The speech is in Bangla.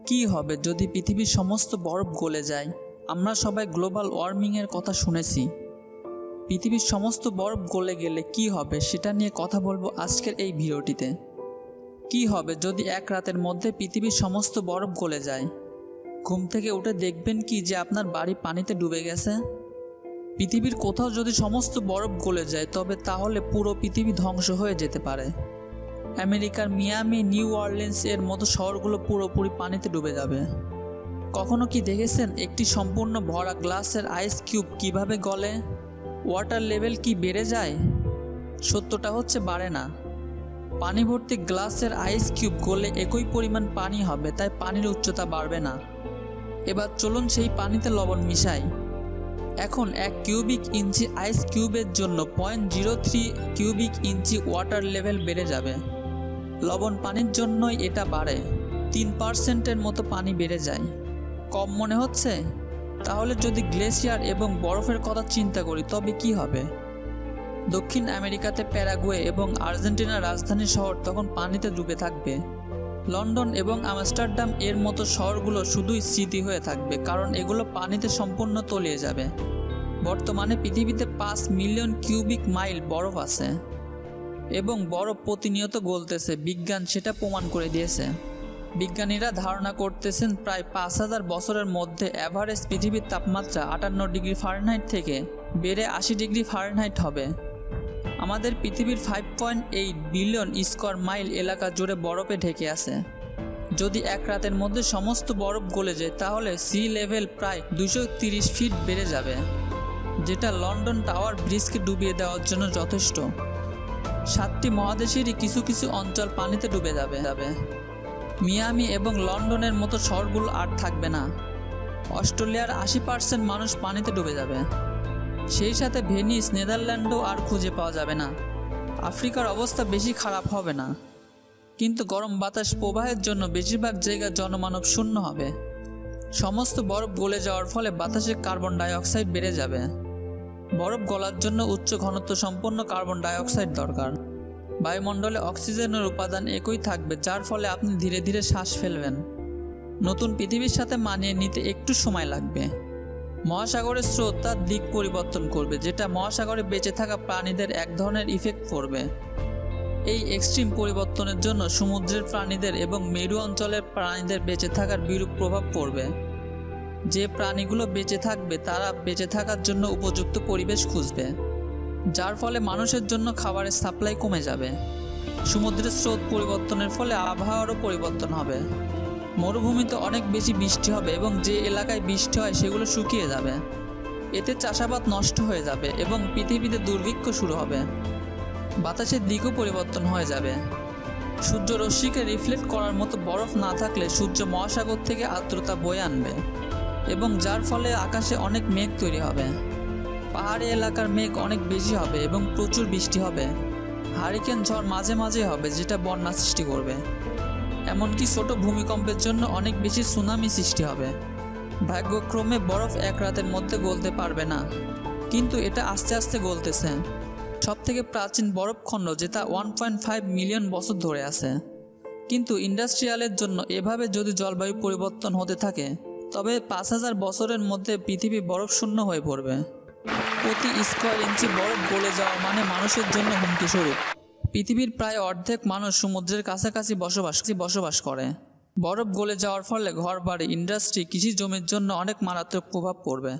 কি হবে যদি পৃথিবীর সমস্ত বরফ গলে যায়? আমরা সবাই গ্লোবাল ওয়ার্মিংয়ের কথা শুনেছি। পৃথিবীর সমস্ত বরফ গলে গেলে কি হবে সেটা নিয়ে কথা বলবো আজকের এই ভিডিওটিতে। কি হবে যদি এক রাতের মধ্যে পৃথিবীর সমস্ত বরফ গলে যায়? ঘুম থেকে উঠে দেখবেন কি যে আপনার বাড়ি পানিতে ডুবে গেছে? পৃথিবীর কোথাও যদি সমস্ত বরফ গলে যায় তবে তাহলে পুরো পৃথিবী ধ্বংস হয়ে যেতে পারে। আমেরিকার মিয়ামি, নিউ অরলিন্স এর মতো শহরগুলো পুরোপুরি পানিতে ডুবে যাবে। কখনো কি দেখেছেন একটি সম্পূর্ণ ভরা গ্লাসের আইস কিউব কিভাবে গলে? ওয়াটার লেভেল কি বেড়ে যায়? সত্যটা হচ্ছে বাড়ে না। পানি ভর্তি গ্লাসের আইস কিউব গলে একই পরিমাণ পানি হবে, তাই পানির উচ্চতা বাড়বে না। এবার চলুন সেই পানিতে লবণ মিশাই। এখন 1 কিউবিক ইঞ্চি আইস কিউবের জন্য 0.03 কিউবিক ইঞ্চি ওয়াটার লেভেল বেড়ে যাবে। লবণ পানির জন্যই এটা বাড়ে। 3% মতো পানি বেড়ে যায়। কম মনে হচ্ছে? তাহলে যদি গ্লেশিয়ার এবং বরফের কথা চিন্তা করি তবে কি হবে? দক্ষিণ আমেরিকাতে প্যারাগুয়ে এবং আর্জেন্টিনার রাজধানী শহর তখন পানিতে ডুবে থাকবে। লন্ডন এবং আমস্টারডাম এর মতো শহরগুলো শুধুই স্মৃতি হয়ে থাকবে, কারণ এগুলো পানিতে সম্পূর্ণ তলিয়ে যাবে। বর্তমানে পৃথিবীতে 5 মিলিয়ন কিউবিক মাইল বরফ আছে এবং বরফ প্রতিনিয়ত গলতেছে। বিজ্ঞান সেটা প্রমাণ করে দিয়েছে। বিজ্ঞানীরা ধারণা করতেছেন প্রায় 5000 বছরের মধ্যে অ্যাভারেজ পৃথিবীর তাপমাত্রা 58 ডিগ্রি ফারেনহাইট থেকে বেড়ে 80 ডিগ্রি ফারেনহাইট হবে। আমাদের পৃথিবীর 5.8 বিলিয়ন স্কোয়ার মাইল এলাকা জুড়ে বরফে ঢেকে আছে। যদি এক রাতের মধ্যে সমস্ত বরফ গলে যায় তাহলে সি লেভেল প্রায় 230 ফিট বেড়ে যাবে, যেটা লন্ডন টাওয়ার ব্রিজকে ডুবিয়ে দেওয়ার জন্য যথেষ্ট। 7টি মহাদেশেরই কিছু কিছু অঞ্চল পানিতে ডুবে যাবে। মিয়ামি এবং লন্ডনের মতো শহরগুলো আর থাকবে না। অস্ট্রেলিয়ার 80% মানুষ পানিতে ডুবে যাবে। সেই সাথে ভেনিস, নেদারল্যান্ডও আর খুঁজে পাওয়া যাবে না। আফ্রিকার অবস্থা বেশি খারাপ হবে না, কিন্তু গরম বাতাস প্রবাহের জন্য বেশিরভাগ জায়গা জনমানব শূন্য হবে। সমস্ত বরফ গলে যাওয়ার ফলে বাতাসে কার্বন ডাই অক্সাইড বেড়ে যাবে। বরফ গলার জন্য উচ্চ ঘনত্ব সম্পন্ন কার্বন ডাই অক্সাইড দরকার। বায়ুমণ্ডলে অক্সিজেনের উপাদান একই থাকবে, যার ফলে আপনি ধীরে ধীরে শ্বাস ফেলবেন। নতুন পৃথিবীর সাথে মানিয়ে নিতে একটু সময় লাগবে। মহাসাগরের স্রোত তার দিক পরিবর্তন করবে, যেটা মহাসাগরে বেঁচে থাকা প্রাণীদের এক ধরনের ইফেক্ট পড়বে। এই এক্সট্রিম পরিবর্তনের জন্য সমুদ্রের প্রাণীদের এবং মেরু অঞ্চলের প্রাণীদের বেঁচে থাকার বিরূপ প্রভাব পড়বে। যে প্রাণীগুলো বেঁচে থাকবে তারা বেঁচে থাকার জন্য উপযুক্ত পরিবেশ খুঁজবে, যার ফলে মানুষের জন্য খাবারের সাপ্লাই কমে যাবে। সমুদ্রের স্রোত পরিবর্তনের ফলে আবহাওয়ারও পরিবর্তন হবে। মরুভূমিতে অনেক বেশি বৃষ্টি হবে এবং যে এলাকায় বৃষ্টি হয় সেগুলো শুকিয়ে যাবে। এতে চাষাবাদ নষ্ট হয়ে যাবে এবং পৃথিবীতে দুর্ভিক্ষ শুরু হবে। বাতাসের দিকও পরিবর্তন হয়ে যাবে। সূর্য রশ্মিকে রিফ্লেক্ট করার মতো বরফ না থাকলে সূর্য মহাসাগর থেকে আর্দ্রতা বয়ে আনবে এবং যার ফলে আকাশে অনেক মেঘ তৈরি হবে। পাহাড়ি এলাকার মেঘ অনেক বেশি হবে এবং প্রচুর বৃষ্টি হবে। হারিকেন ঝড় মাঝে মাঝে হবে, যেটা বন্যা সৃষ্টি করবে। এমনকি ছোট ভূমিকম্পের জন্য অনেক বেশি সুনামি সৃষ্টি হবে। ভাগ্যক্রমে বরফ এক রাতের মধ্যে গলতে পারবে না, কিন্তু এটা আস্তে আস্তে গলতেছে। সবথেকে প্রাচীন বরফখণ্ড, যেটা 1.5 মিলিয়ন বছর ধরে আছে। কিন্তু ইন্ডাস্ট্রিয়ালের জন্য এভাবে যদি জলবায়ু পরিবর্তন হতে থাকে তবে 5000 বছরের মধ্যে পৃথিবী বরফ শূন্য হয়ে পড়বে। প্রতি স্কোয়ার ইঞ্চি বরফ গলে যাওয়া মানে মানুষের জন্য হুমকি স্বরূপ। পৃথিবীর প্রায় অর্ধেক মানুষ সমুদ্রের কাছাকাছি বসবাস করে। বরফ গলে যাওয়ার ফলে ঘরবাড়ি, ইন্ডাস্ট্রি, কৃষি জমির জন্য অনেক মারাত্মক প্রভাব পড়বে।